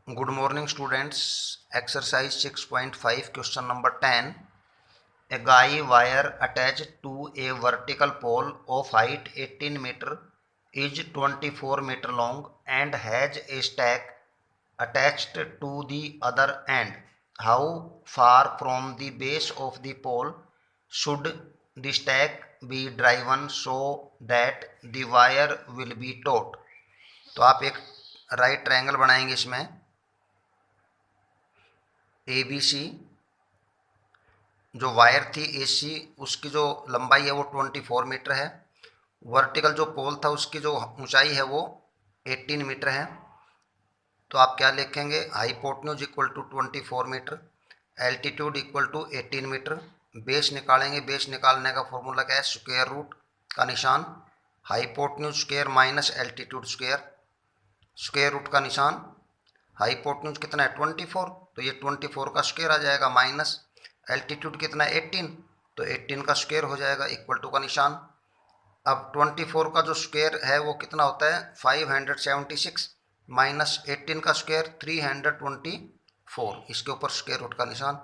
Good morning, students. Exercise 6.5, question number 10. A guy wire attached to a vertical pole of height 18 meter is 24 meter long and has a stack attached to the other end. How far from the base of the pole should the stack be driven so that the wire will be taut? तो आप एक right triangle बनाएंगे इसमें A B C. जो wire थी ए सी उसकी जो लंबाई है वो 24 मीटर है। वर्टिकल जो पोल था उसकी जो ऊंचाई है वो 18 मीटर है। तो आप क्या लिखेंगे, hypotenuse equal to 24 metre, altitude equal to 18 metre. Base निकालेंगे, बेस निकालने का फॉर्मूला क्या है, स्क्वायर रूट का निशान, hypotenuse square minus altitude square, square root का निशान। हाइपोटेन्यूज कितना है 24, तो ये 24 का स्क्वायर आ जाएगा, माइनस एल्टीट्यूड कितना है 18, तो 18 का स्क्वायर हो जाएगा, इक्वल टू का निशान। अब 24 का जो स्क्वायर है वो कितना होता है 576, माइनस 18 का स्क्वायर 324, इसके ऊपर स्क्वायर रूट का निशान,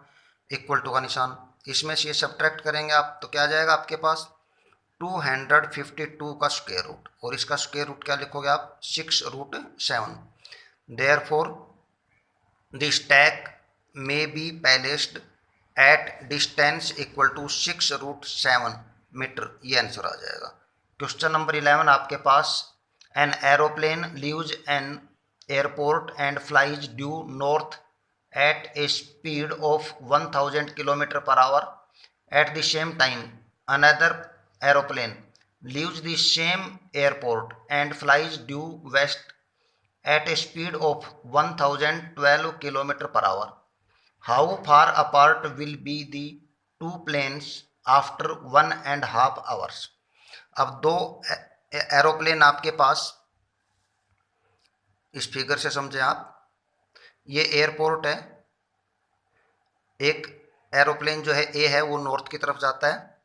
इक्वल टू का निशान। इसमें से ये सब्ट्रैक्ट करेंगे आप तो क्या आ जाएगा आपके पास 252 का स्क्वायर रूट, और इसका स्क्वायर रूट क्या लिखोगे आप 6√7। Therefore, the stack may be placed at distance equal to 6√7 metre, ये आंसर आ जाएगा। क्वेश्चन नंबर 11 आपके पास, an aeroplane leaves an airport and flies due north at a speed of 1000 km per hour. At the same time, another aeroplane leaves the same airport and flies due west at a speed of 1012 km per hour. How far apart will be the two planes after 1.5 hours? अब दो aeroplane आपके पास, इस figure से समझे आप, ये airport है, एक एरोप्लेन जो है ए है वो नॉर्थ की तरफ जाता है,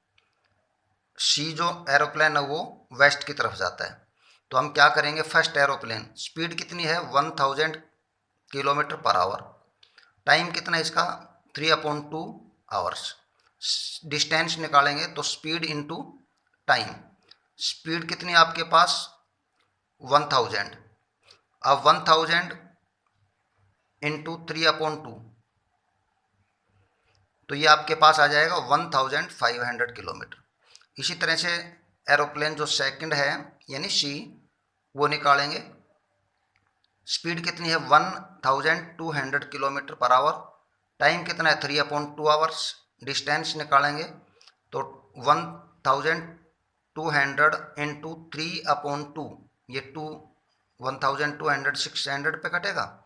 सी जो एरोप्लेन है वो वेस्ट की तरफ जाता है। तो हम क्या करेंगे, फर्स्ट एरोप्लेन स्पीड कितनी है 1000 किलोमीटर पर आवर, टाइम कितना है इसका 3/2 आवर्स। डिस्टेंस निकालेंगे तो स्पीड इनटू टाइम, स्पीड कितनी है आपके पास 1000, अब 1000 इंटू 3/2, तो ये आपके पास आ जाएगा 1500 किलोमीटर। इसी तरह से एरोप्लेन जो सेकंड है यानी सी, वो निकालेंगे, स्पीड कितनी है 1200 किलोमीटर पर आवर, टाइम कितना है 3/2 आवर्स। डिस्टेंस निकालेंगे तो 1200 इंटू 3/2, ये 1200 600 पे कटेगा,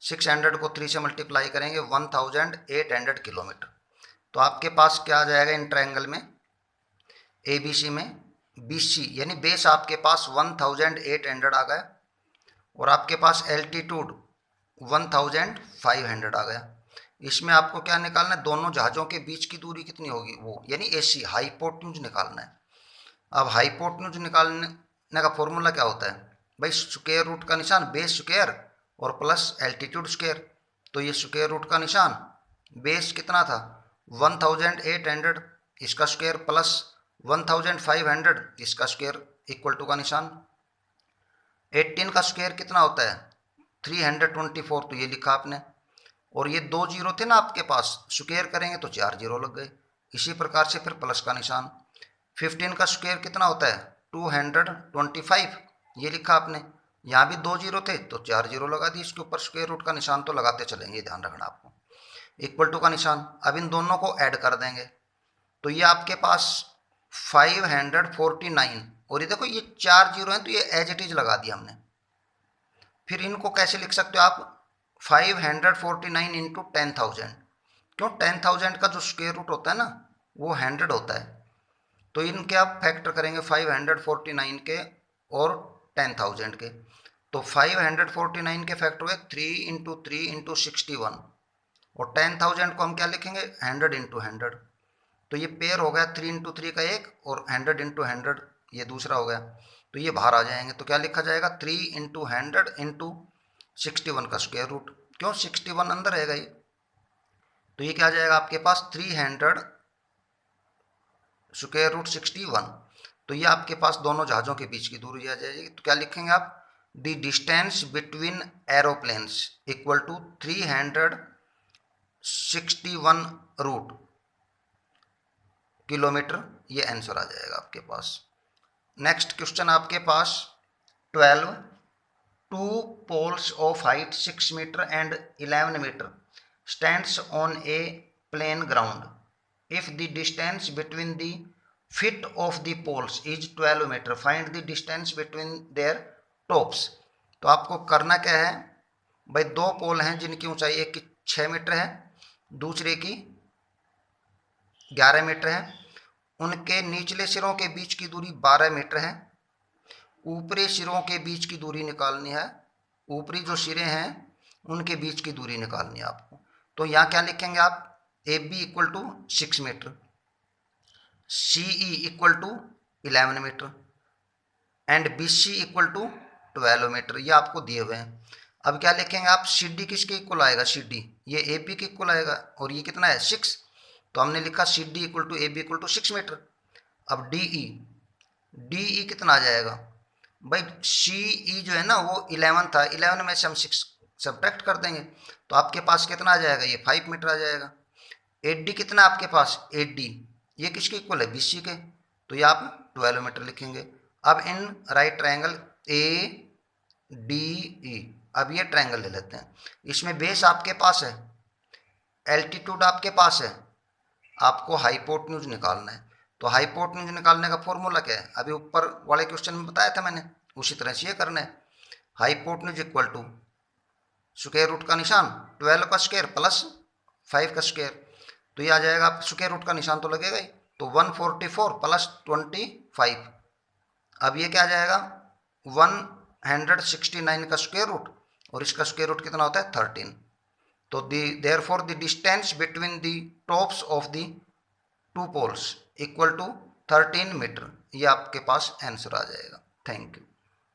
600 को 3 से मल्टीप्लाई करेंगे 1800 किलोमीटर। तो आपके पास क्या आ जाएगा इन ट्रायंगल में ए बी सी में, बी सी यानी बेस आपके पास 1800 आ गया, और आपके पास एल्टीट्यूड 1500 आ गया। इसमें आपको क्या निकालना है, दोनों जहाज़ों के बीच की दूरी कितनी होगी वो, यानी ए सी हाइपोटेन्यूज निकालना है। अब हाइपोटेन्यूज निकालने का फॉर्मूला क्या होता है भाई, स्क्वायर रूट का निशान, बेस स्क्वायर और प्लस एल्टीट्यूड स्क्वायर। तो ये स्क्वायर रूट का निशान, बेस कितना था 1800, इसका स्क्वायर प्लस 1500, इसका स्क्वायर, इक्वल टू का निशान। 18 का स्क्वायर कितना होता है 324, तो ये लिखा आपने, और ये 2 जीरो थे ना आपके पास, स्क्वायर करेंगे तो 4 जीरो लग गए। इसी प्रकार से फिर प्लस का निशान। 15 का स्क्वायर कितना होता है 225, ये लिखा आपने, यहाँ भी 2 जीरो थे तो 4 जीरो लगा दी, इसके ऊपर स्क्वायर रूट का निशान तो लगाते चलेंगे, ध्यान रखना आपको, इक्वल टू का निशान। अब इन दोनों को ऐड कर देंगे तो ये आपके पास 549, और ये देखो ये 4 जीरो हैं तो ये एज इट इज लगा दिया हमने। फिर इनको कैसे लिख सकते हो आप 549 इंटू 10,000, क्यों 10,000 का जो स्क्वायर रूट होता है ना वो 100 होता है, तो इनके आप फैक्टर करेंगे 549 के और 10,000 के, तो 549 के फैक्टर हुए 3 इंटू 3 इंटू 61, और 10,000 को हम क्या लिखेंगे 100 इंटू 100, तो ये पेयर हो गया 3 इंटू 3 का एक, और 100 इंटू 100 ये दूसरा हो गया, तो ये बाहर आ जाएंगे। तो क्या लिखा जाएगा 3 इंटू 100 इंटू 61 का स्क्वायर रूट, क्यों 61 अंदर रहेगा ये, तो ये क्या आ जाएगा आपके पास 300 स्क्वायर रूट 61। तो ये आपके पास दोनों जहाज़ों के बीच की दूरी आ जाएगी। तो क्या लिखेंगे आप, the distance between aeroplanes equal to 361 root kilometre, ये आंसर आ जाएगा आपके पास। नेक्स्ट क्वेश्चन आपके पास 12, two poles of height 6 metre and 11 metre stands on a plane ground if the distance between the feet of the poles is 12 meter, find the distance between their tops। तो आपको करना क्या है भाई, दो पोल हैं जिनकी ऊंचाई एक की 6 मीटर है, दूसरे की 11 मीटर है, उनके निचले सिरों के बीच की दूरी 12 मीटर है, ऊपरी सिरों के बीच की दूरी निकालनी है, ऊपरी जो सिरे हैं उनके बीच की दूरी निकालनी है आपको। तो यहाँ क्या लिखेंगे आप, A B equal to 6 metre, C E equal to 11 metre and B C equal to 12 metre, ये आपको दिए हुए हैं। अब क्या लिखेंगे आप, सी डी किसके इक्वल आएगा, सी डी ये ए बी के इक्वल आएगा, और ये कितना है 6, तो हमने लिखा C D equal to A B equal to 6 metre. अब डी ई कितना आ जाएगा भाई, सी ई जो है ना वो 11 था, 11 में से हम 6 सब्ट्रैक्ट कर देंगे, तो आपके पास कितना आ जाएगा, ये 5 मीटर आ जाएगा। एट डी कितना है आपके पास, एट डी ये किसके इक्वल है, बी सी के, तो ये आप 12 मीटर लिखेंगे। अब in right triangle A D E, अब ये ट्रायंगल ले लेते हैं, इसमें बेस आपके पास है, एल्टीट्यूड आपके पास है, आपको हाइपोटेन्यूज निकालना है। तो हाइपोटेन्यूज निकालने का फॉर्मूला क्या है, अभी ऊपर वाले क्वेश्चन में बताया था मैंने, उसी तरह से ये करना है। Hypotenuse equal to square root का निशान 12 का स्क्वायर प्लस 5 का स्क्वायर, तो ये आ जाएगा, स्क्वायर रूट का निशान तो लगेगा ही, तो 144 प्लस 25। अब ये क्या आ जाएगा 169 का स्क्वायर रूट, और इसका स्क्वायर रूट कितना होता है 13। तो therefore the distance between the tops of the two poles equal to 13 metre, ये आपके पास आंसर आ जाएगा। Thank you.